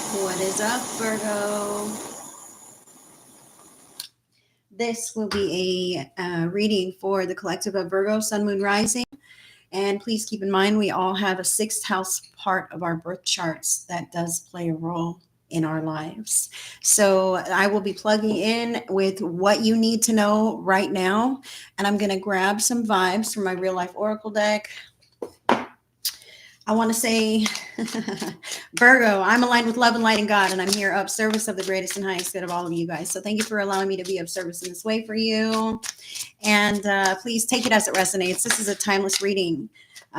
What is up, Virgo? This will be a reading for the collective of Virgo, Sun, Moon, Rising. And please keep in mind, we all have a sixth house part of our birth charts that does play a role in our lives. So I will be plugging in with what you need to know right now. And I'm going to grab some vibes from my real life oracle deck. I want to say, Virgo, I'm aligned with love and light and God, and I'm here of service of the greatest and highest good of all of you guys. So thank you for allowing me to be of service in this way for you. And please take it as it resonates. This is a timeless reading.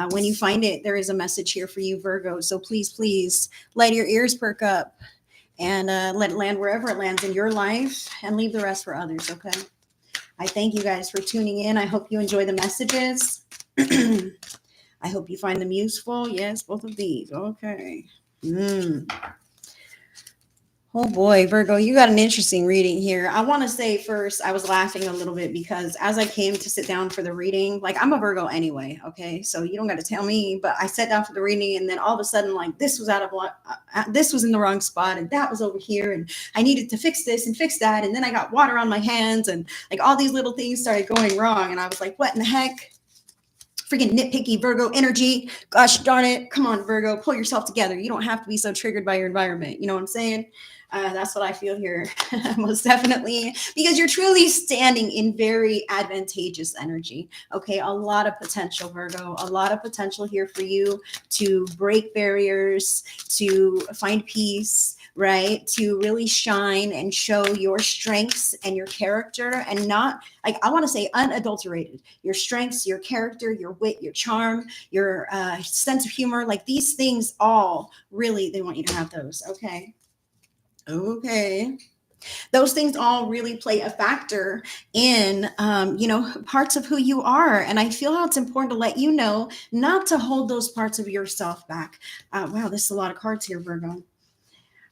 When you find it, there is a message here for you, Virgo. So please let your ears perk up and let it land wherever it lands in your life and leave the rest for others, okay? I thank you guys for tuning in. I hope you enjoy the messages. I hope you find them useful. Yes, both of these. Okay. Oh boy, Virgo, you got an interesting reading here. I want to say first, I was laughing a little bit because as I came to sit down for the reading, like I'm a Virgo anyway, okay? So you don't got to tell me, but I sat down for the reading and then all of a sudden, like this was this was in the wrong spot and that was over here and I needed to fix this and fix that. And then I got water on my hands and like all these little things started going wrong. And I was like, what in the heck? Freaking nitpicky Virgo energy. Gosh darn it. Come on, Virgo, pull yourself together. You don't have to be so triggered by your environment. You know what I'm saying? That's what I feel here. Most definitely. Because you're truly standing in very advantageous energy. Okay. A lot of potential, Virgo. A lot of potential here for you to break barriers, to find peace, right? To really shine and show your strengths and your character and not, like, I want to say unadulterated. Your strengths, your character, your wit, your charm, your sense of humor, like these things all really, they want you to have those. Okay. Okay. Those things all really play a factor in, parts of who you are. And I feel how it's important to let you know not to hold those parts of yourself back. Wow, this is a lot of cards here, Virgo.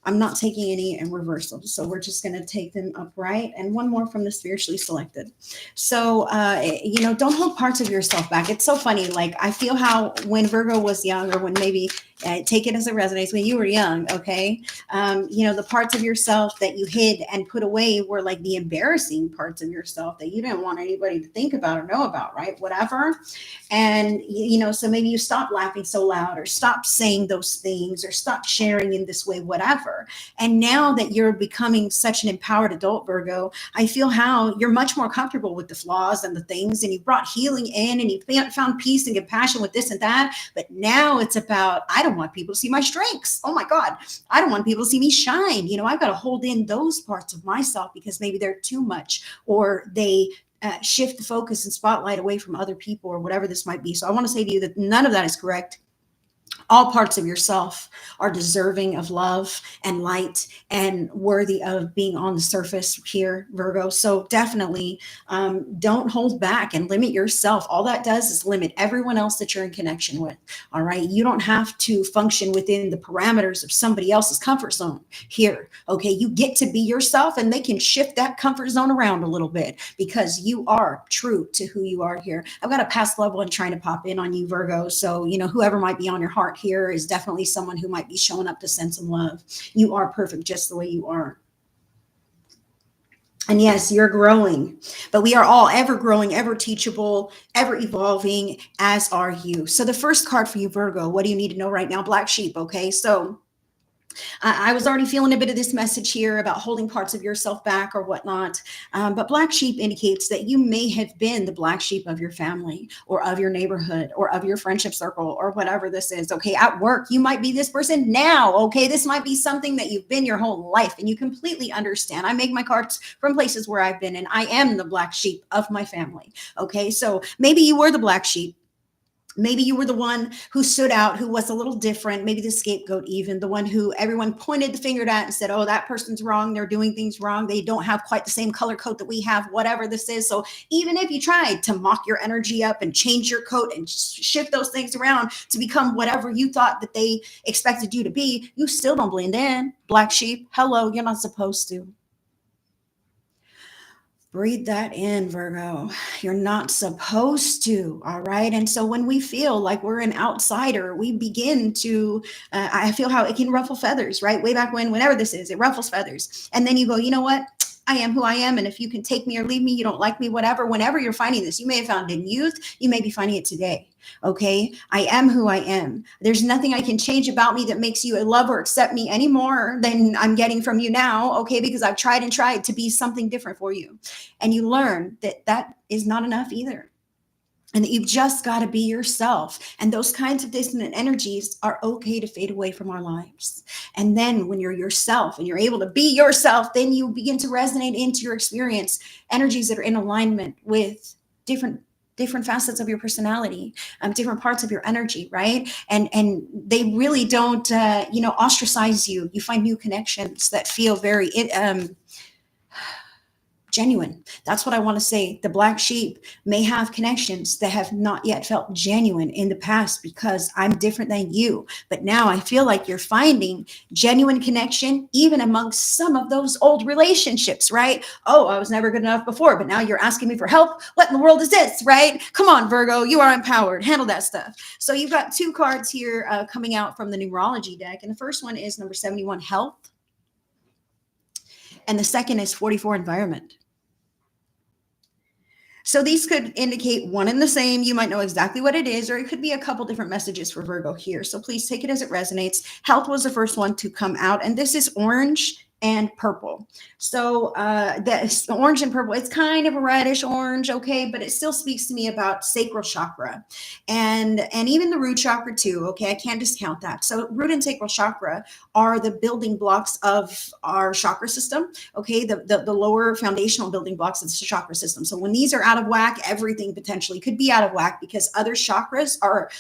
I'm not taking any in reversal. So we're just going to take them upright. And one more from the spiritually selected. So, don't hold parts of yourself back. It's so funny. Like, I feel how when Virgo was young, or when maybe take it as it resonates, when you were young, okay, the parts of yourself that you hid and put away were like the embarrassing parts of yourself that you didn't want anybody to think about or know about, right? Whatever. And, so maybe you stop laughing so loud or stop saying those things or stop sharing in this way, whatever. And now that you're becoming such an empowered adult, Virgo, I feel how you're much more comfortable with the flaws and the things, and you brought healing in and you found peace and compassion with this and that. But now it's about, I don't want people to see my strengths. Oh my God. I don't want people to see me shine. I've got to hold in those parts of myself because maybe they're too much or they shift the focus and spotlight away from other people or whatever this might be. So I want to say to you that none of that is correct. All parts of yourself are deserving of love and light and worthy of being on the surface here, Virgo. So definitely don't hold back and limit yourself. All that does is limit everyone else that you're in connection with. All right. You don't have to function within the parameters of somebody else's comfort zone here. Okay. You get to be yourself and they can shift that comfort zone around a little bit because you are true to who you are here. I've got a past level and trying to pop in on you, Virgo. So, whoever might be on your heart here is definitely someone who might be showing up to send some love. You are perfect just the way you are. And yes, you're growing, but we are all ever growing, ever teachable, ever evolving, as are you. So the first card for you, Virgo, what do you need to know right now? Black sheep. Okay. So I was already feeling a bit of this message here about holding parts of yourself back or whatnot. But black sheep indicates that you may have been the black sheep of your family or of your neighborhood or of your friendship circle or whatever this is. Okay. At work, you might be this person now. Okay. This might be something that you've been your whole life and you completely understand. I make my cards from places where I've been and I am the black sheep of my family. Okay. So maybe you were the black sheep. Maybe you were the one who stood out, who was a little different, maybe the scapegoat, even the one who everyone pointed the finger at and said, oh, that person's wrong. They're doing things wrong. They don't have quite the same color coat that we have, whatever this is. So even if you tried to mock your energy up and change your coat and shift those things around to become whatever you thought that they expected you to be, you still don't blend in. Black sheep, hello, you're not supposed to. Breathe that in, Virgo. You're not supposed to, all right? And so when we feel like we're an outsider, we begin to, I feel how it can ruffle feathers, right? Way back when, whenever this is, it ruffles feathers. And then you go, you know what? I am who I am. And if you can take me or leave me, you don't like me, whatever, whenever you're finding this, you may have found it in youth, you may be finding it today. Okay. I am who I am. There's nothing I can change about me that makes you love or accept me any more than I'm getting from you now. Okay. Because I've tried and tried to be something different for you. And you learn that that is not enough either. And that you've just got to be yourself. And those kinds of dissonant energies are okay to fade away from our lives. And then when you're yourself and you're able to be yourself, then you begin to resonate into your experience energies that are in alignment with different facets of your personality, different parts of your energy, right? And they really don't ostracize you. You find new connections that feel very genuine. That's what I want to say. The black sheep may have connections that have not yet felt genuine in the past because I'm different than you. But now I feel like you're finding genuine connection even amongst some of those old relationships, right? Oh, I was never good enough before, but now you're asking me for help. What in the world is this, right? Come on, Virgo, you are empowered. Handle that stuff. So you've got two cards here coming out from the numerology deck. And the first one is number 71, health. And the second is 44, environment. So these could indicate one and the same. You might know exactly what it is, or it could be a couple different messages for Virgo here. So please take it as it resonates. Health was the first one to come out, and this is orange and purple. So the orange and purple, it's kind of a reddish orange, okay, but it still speaks to me about sacral chakra and even the root chakra too, okay? I can't discount that. So root and sacral chakra are the building blocks of our chakra system, okay? The lower foundational building blocks of the chakra system. So when these are out of whack, everything potentially could be out of whack because other chakras are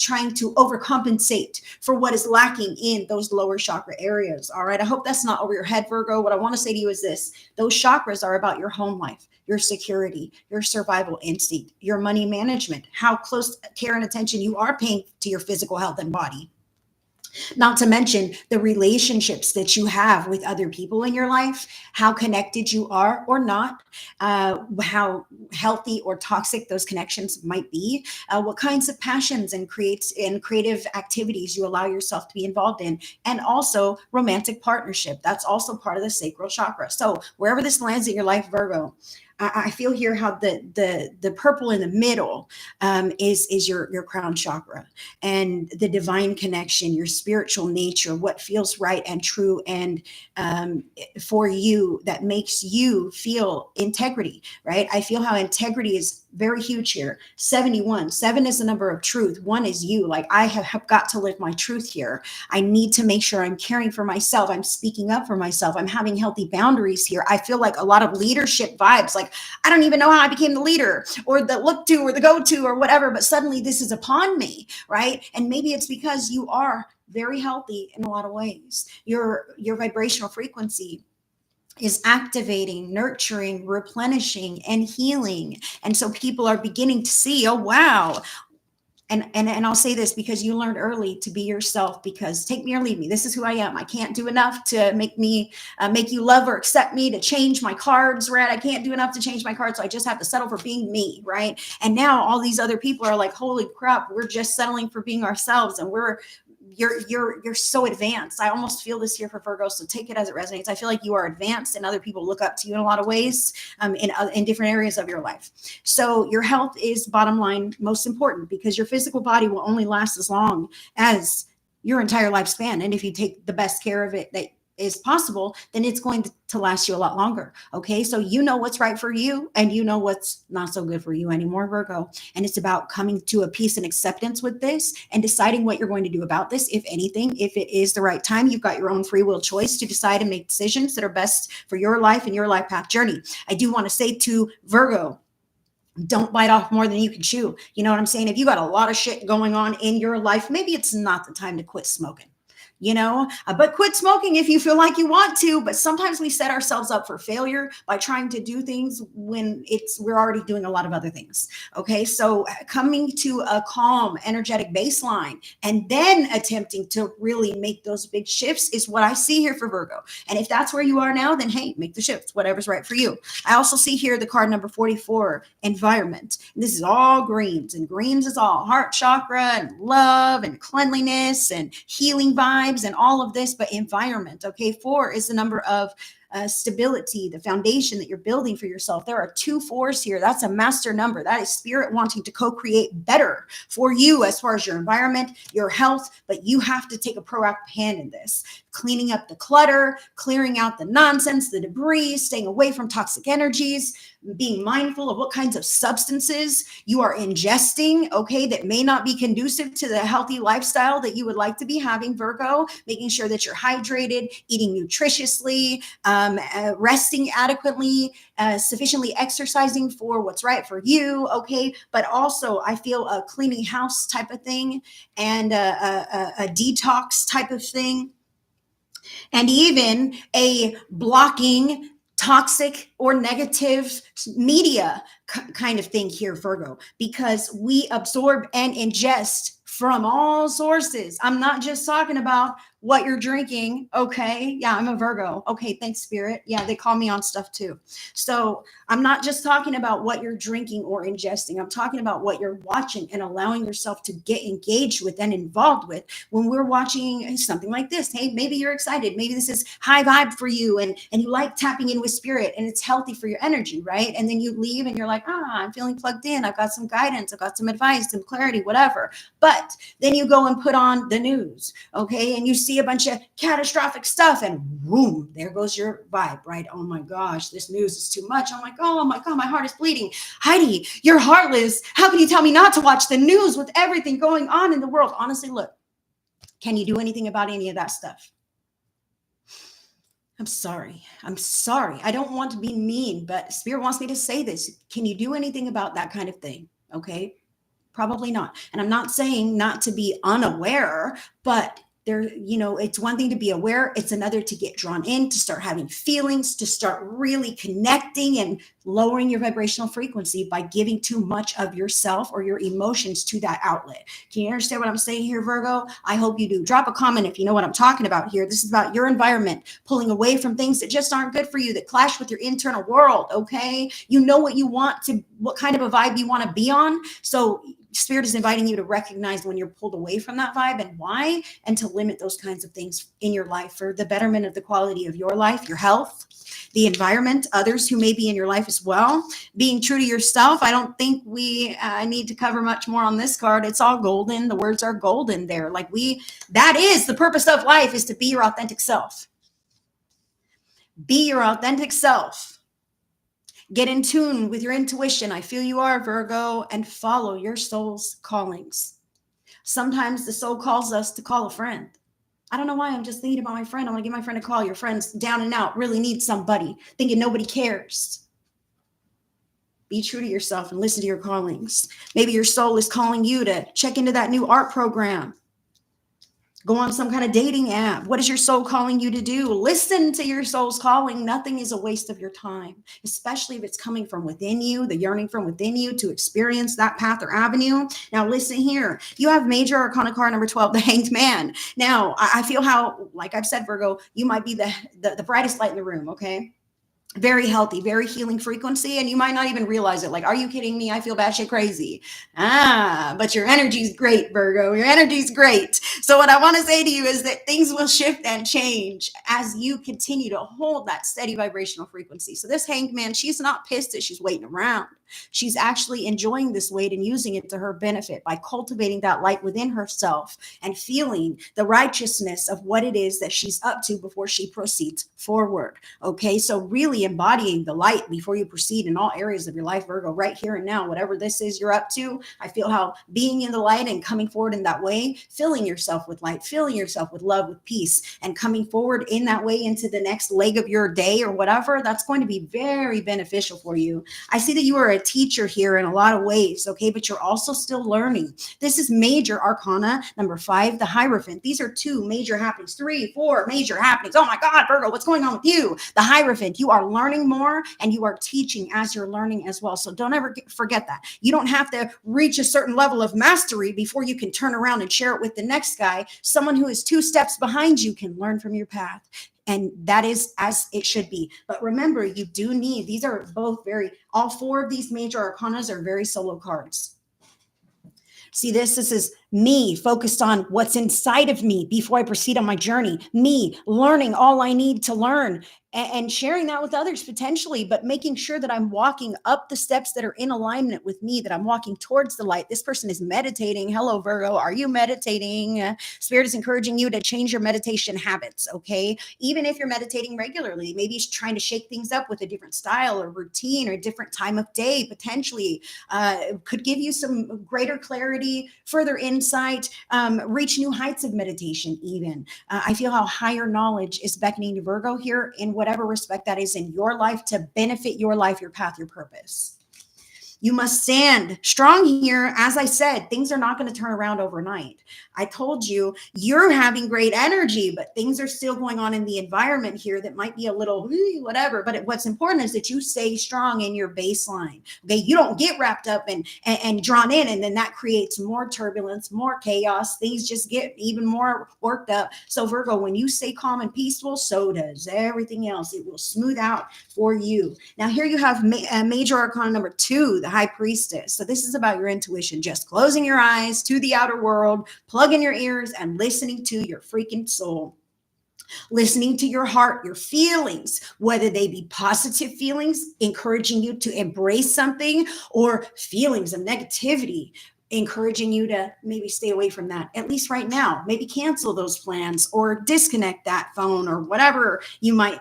trying to overcompensate for what is lacking in those lower chakra areas, all right? I hope that's not over your head, Virgo. What I want to say to you is this: those chakras are about your home life, your security, your survival instinct, your money management, how close care and attention you are paying to your physical health and body. Not to mention the relationships that you have with other people in your life, how connected you are or not, how healthy or toxic those connections might be, what kinds of passions and creative activities you allow yourself to be involved in, and also romantic partnership. That's also part of the sacral chakra. So wherever this lands in your life, Virgo, I feel here how the purple in the middle is your crown chakra, and the divine connection, your spiritual nature, what feels right and true and for you that makes you feel integrity, right? I feel how integrity is very huge here. 71, 7 is the number of truth. 1 is you. Like I have got to live my truth here. I need to make sure I'm caring for myself. I'm speaking up for myself. I'm having healthy boundaries here. I feel like a lot of leadership vibes. Like I don't even know how I became the leader or the look to or the go to or whatever, but suddenly this is upon me, right? And maybe it's because you are very healthy in a lot of ways. Your vibrational frequency is activating, nurturing, replenishing, and healing. And so people are beginning to see, oh, wow. And I'll say this because you learned early to be yourself, because take me or leave me. This is who I am. I can't do enough to make you love or accept me, to change my cards, right? I can't do enough to change my cards. So I just have to settle for being me, right? And now all these other people are like, holy crap, we're just settling for being ourselves. And you're so advanced. I almost feel this here for Virgo. So take it as it resonates. I feel like you are advanced and other people look up to you in a lot of ways in different areas of your life. So your health is bottom line most important, because your physical body will only last as long as your entire lifespan. And if you take the best care of it that is possible, then it's going to last you a lot longer. Okay. So you know what's right for you and you know what's not so good for you anymore, Virgo. And it's about coming to a peace and acceptance with this and deciding what you're going to do about this. If anything, if it is the right time, you've got your own free will choice to decide and make decisions that are best for your life and your life path journey. I do want to say to Virgo, don't bite off more than you can chew. You know what I'm saying? If you got a lot of shit going on in your life, maybe it's not the time to quit smoking. But quit smoking if you feel like you want to. But sometimes we set ourselves up for failure by trying to do things when we're already doing a lot of other things. Okay, so coming to a calm energetic baseline and then attempting to really make those big shifts is what I see here for Virgo. And if that's where you are now, then hey, make the shifts, whatever's right for you. I also see here the card number 44, environment. And this is all greens, and greens is all heart chakra and love and cleanliness and healing vibes and all of this, but environment. Okay, 4 is the number of stability, the foundation that you're building for yourself. There are 2 4s here. That's a master number. That is spirit wanting to co-create better for you as far as your environment, your health, but you have to take a proactive hand in this. Cleaning up the clutter, clearing out the nonsense, the debris, staying away from toxic energies, being mindful of what kinds of substances you are ingesting, okay, that may not be conducive to the healthy lifestyle that you would like to be having, Virgo, making sure that you're hydrated, eating nutritiously, resting adequately, sufficiently exercising for what's right for you, okay, but also I feel a cleaning house type of thing and a detox type of thing, and even a blocking toxic or negative media kind of thing here, Virgo, because we absorb and ingest from all sources. I'm not just talking about what you're drinking. Okay. Yeah, I'm a Virgo. Okay. Thanks, Spirit. Yeah, they call me on stuff too. So I'm not just talking about what you're drinking or ingesting. I'm talking about what you're watching and allowing yourself to get engaged with and involved with when we're watching something like this. Hey, maybe you're excited. Maybe this is high vibe for you and you like tapping in with spirit and it's healthy for your energy, right? And then you leave and you're like, I'm feeling plugged in. I've got some guidance. I've got some advice, some clarity, whatever. But then you go and put on the news, okay? And you see a bunch of catastrophic stuff and boom, there goes your vibe, right? Oh my gosh, this news is too much. I'm like, oh my God, my heart is bleeding. Heidi, you're heartless. How can you tell me not to watch the news with everything going on in the world? Honestly, look, can you do anything about any of that stuff? I'm sorry. I don't want to be mean, but Spirit wants me to say this. Can you do anything about that kind of thing? Okay. Probably not. And I'm not saying not to be unaware, but it's one thing to be aware. It's another to get drawn in, to start having feelings, to start really connecting and lowering your vibrational frequency by giving too much of yourself or your emotions to that outlet. Can you understand what I'm saying here, Virgo? I hope you do. Drop a comment if you know what I'm talking about here. This is about your environment, pulling away from things that just aren't good for you, that clash with your internal world, okay? You know what you want to, what kind of a vibe you want to be on. So Spirit is inviting you to recognize when you're pulled away from that vibe and why, and to limit those kinds of things in your life for the betterment of the quality of your life, your health, the environment, others who may be in your life as well. Being true to yourself. I don't think we need to cover much more on this card. It's all golden. The words are golden there. That is the purpose of life, is to be your authentic self. Be your authentic self. Get in tune with your intuition. I feel you are, Virgo, and follow your soul's callings. Sometimes the soul calls us to call a friend. I don't know why. I'm just thinking about my friend. I want to give my friend a call. Your friend's down and out, really needs somebody, thinking nobody cares. Be true to yourself and listen to your callings. Maybe your soul is calling you to check into that new art program. Go on some kind of dating app. What is your soul calling you to do? Listen to your soul's calling. Nothing is a waste of your time, especially if it's coming from within you, the yearning from within you to experience that path or avenue. Now, listen here. You have major arcana card number 12, the Hanged Man. Now, I feel how, like I've said, Virgo, you might be the brightest light in the room, okay? Very healthy, very healing frequency. And you might not even realize it. Like, are you kidding me? I feel batshit crazy. But your energy's great, Virgo. Your energy's great. So what I want to say to you is that things will shift and change as you continue to hold that steady vibrational frequency. So this Hanged Man, she's not pissed that she's waiting around. She's actually enjoying this weight and using it to her benefit by cultivating that light within herself and feeling the righteousness of what it is that she's up to before she proceeds forward. Okay, so really embodying the light before you proceed in all areas of your life, Virgo, right here and now, whatever this is you're up to. I feel how being in the light and coming forward in that way, filling yourself with light, filling yourself with love, with peace, and coming forward in that way into the next leg of your day or whatever, that's going to be very beneficial for you. I see that you are a teacher here in a lot of ways, okay? But you're also still learning. This is major arcana number 5, the Hierophant. These are 2 major happenings, 3, 4 major happenings. Oh my God, Virgo, what's going on with you? The Hierophant, you are learning more and you are teaching as you're learning as well. So don't ever forget that. You don't have to reach a certain level of mastery before you can turn around and share it with the next guy. Someone who is 2 steps behind you can learn from your path. And that is as it should be. But remember, you do need, these are both all 4 of these major arcanas are very solo cards. See this is me focused on what's inside of me before I proceed on my journey, me learning all I need to learn and sharing that with others potentially, but making sure that I'm walking up the steps that are in alignment with me, that I'm walking towards the light. This person is meditating. Hello, Virgo. Are you meditating? Spirit is encouraging you to change your meditation habits, okay? Even if you're meditating regularly, maybe you're trying to shake things up with a different style or routine or a different time of day, potentially could give you some greater clarity, further insight, reach new heights of meditation even. I feel how higher knowledge is beckoning to Virgo here in whatever respect that is in your life to benefit your life, your path, your purpose. You must stand strong here. As I said, things are not going to turn around overnight. I told you, you're having great energy, but things are still going on in the environment here that might be a little whatever. But what's important is that you stay strong in your baseline. Okay, you don't get wrapped up and drawn in, and then that creates more turbulence, more chaos. Things just get even more worked up. So Virgo, when you stay calm and peaceful, so does everything else. It will smooth out for you. Now here you have major arcana number 2, the High Priestess. So this is about your intuition, just closing your eyes to the outer world, plugging your ears and listening to your freaking soul. Listening to your heart, your feelings, whether they be positive feelings, encouraging you to embrace something, or feelings of negativity, encouraging you to maybe stay away from that, at least right now. Maybe cancel those plans or disconnect that phone or whatever you might,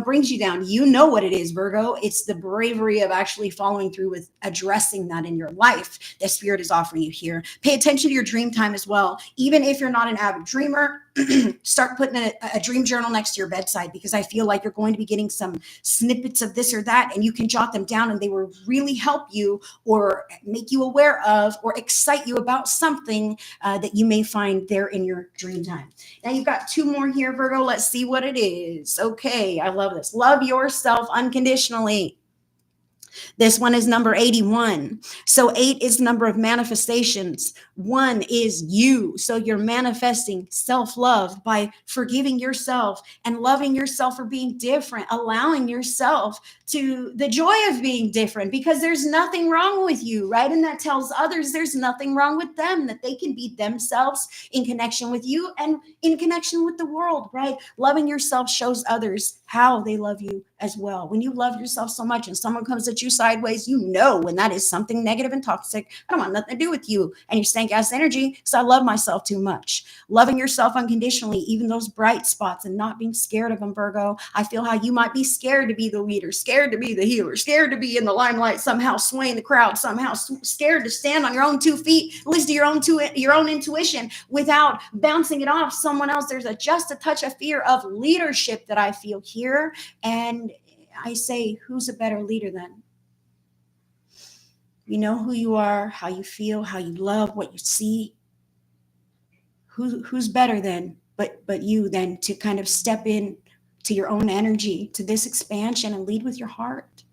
brings you down. You know what it is, Virgo. It's the bravery of actually following through with addressing that in your life that Spirit is offering you here. Pay attention to your dream time as well. Even if you're not an avid dreamer, start putting a dream journal next to your bedside, because I feel like you're going to be getting some snippets of this or that, and you can jot them down and they will really help you or make you aware of or excite you about something that you may find there in your dream time. Now you've got 2 more here, Virgo. Let's see what it is. Okay, I love this. Love yourself unconditionally. This one is number 81. So 8 is number of manifestations. 1 is you. So you're manifesting self-love by forgiving yourself and loving yourself for being different, allowing yourself to the joy of being different, because there's nothing wrong with you, right? And that tells others there's nothing wrong with them, that they can be themselves in connection with you and in connection with the world, right? Loving yourself shows others how they love you as well. When you love yourself so much and someone comes at you sideways, you know when that is something negative and toxic. I don't want nothing to do with you and your stank ass energy, because I love myself too much. Loving yourself unconditionally, even those bright spots, and not being scared of them, Virgo. I feel how you might be scared to be the leader, scared to be the healer, scared to be in the limelight, somehow swaying the crowd, somehow scared to stand on your own 2 feet, listen to your own intuition without bouncing it off someone else. There's just a touch of fear of leadership that I feel here. And I say, who's a better leader then? You know who you are, how you feel, how you love, what you see. Who's better then but you then to kind of step in to your own energy, to this expansion, and lead with your heart.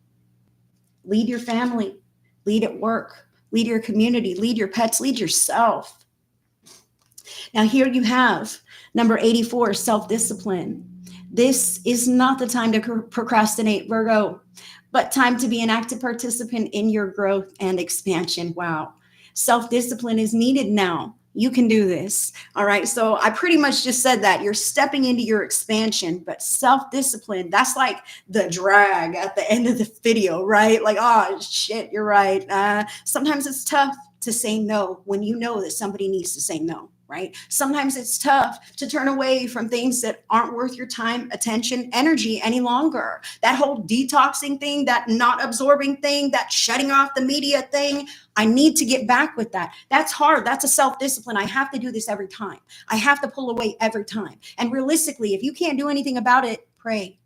Lead your family, lead at work, lead your community, lead your pets, lead yourself. Now here you have number 84, self-discipline. This is not the time to procrastinate, Virgo, but time to be an active participant in your growth and expansion. Wow. Self-discipline is needed now. You can do this. All right. So I pretty much just said that you're stepping into your expansion, but self-discipline, that's like the drag at the end of the video, right? Like, oh shit, you're right. Sometimes it's tough to say no when you know that somebody needs to say no. Right? Sometimes it's tough to turn away from things that aren't worth your time, attention, energy any longer. That whole detoxing thing, that not absorbing thing, that shutting off the media thing, I need to get back with that. That's hard. That's a self-discipline. I have to do this every time. I have to pull away every time. And realistically, if you can't do anything about it, pray.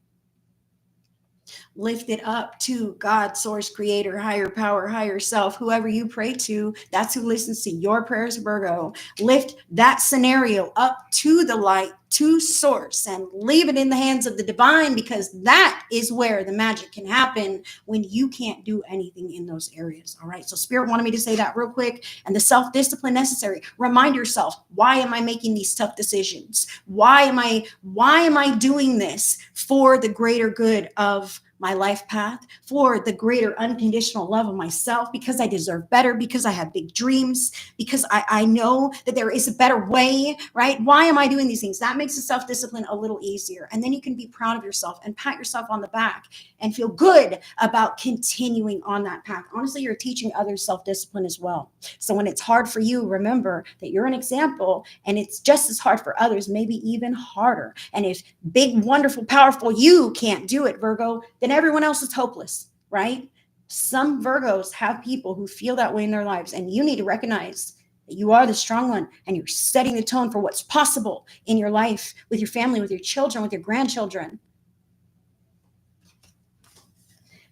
Lift it up to God, source, creator, higher power, higher self, whoever you pray to. That's who listens to your prayers, Virgo. Lift that scenario up to the light, to source, and leave it in the hands of the divine, because that is where the magic can happen when you can't do anything in those areas. All right. So Spirit wanted me to say that real quick. And the self-discipline necessary. Remind yourself, why am I making these tough decisions? Why am I doing this for the greater good of my life path, for the greater unconditional love of myself, because I deserve better, because I have big dreams, because I know that there is a better way, right? Why am I doing these things? That makes the self-discipline a little easier. And then you can be proud of yourself and pat yourself on the back and feel good about continuing on that path. Honestly, you're teaching others self-discipline as well. So when it's hard for you, remember that you're an example, and it's just as hard for others, maybe even harder. And if big, wonderful, powerful you can't do it, Virgo, then everyone else is hopeless, right? Some Virgos have people who feel that way in their lives, and you need to recognize that you are the strong one, and you're setting the tone for what's possible in your life, with your family, with your children, with your grandchildren.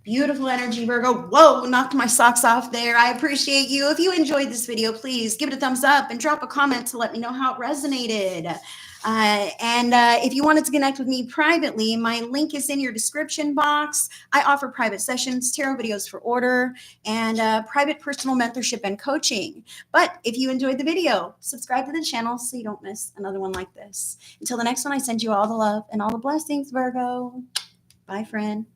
Beautiful energy, Virgo. Whoa, knocked my socks off there. I appreciate you. If you enjoyed this video, please give it a thumbs up and drop a comment to let me know how it resonated. And if you wanted to connect with me privately, my link is in your description box. I offer private sessions, tarot videos for order, and private personal mentorship and coaching. But if you enjoyed the video, subscribe to the channel so you don't miss another one like this. Until the next one, I send you all the love and all the blessings, Virgo. Bye, friend.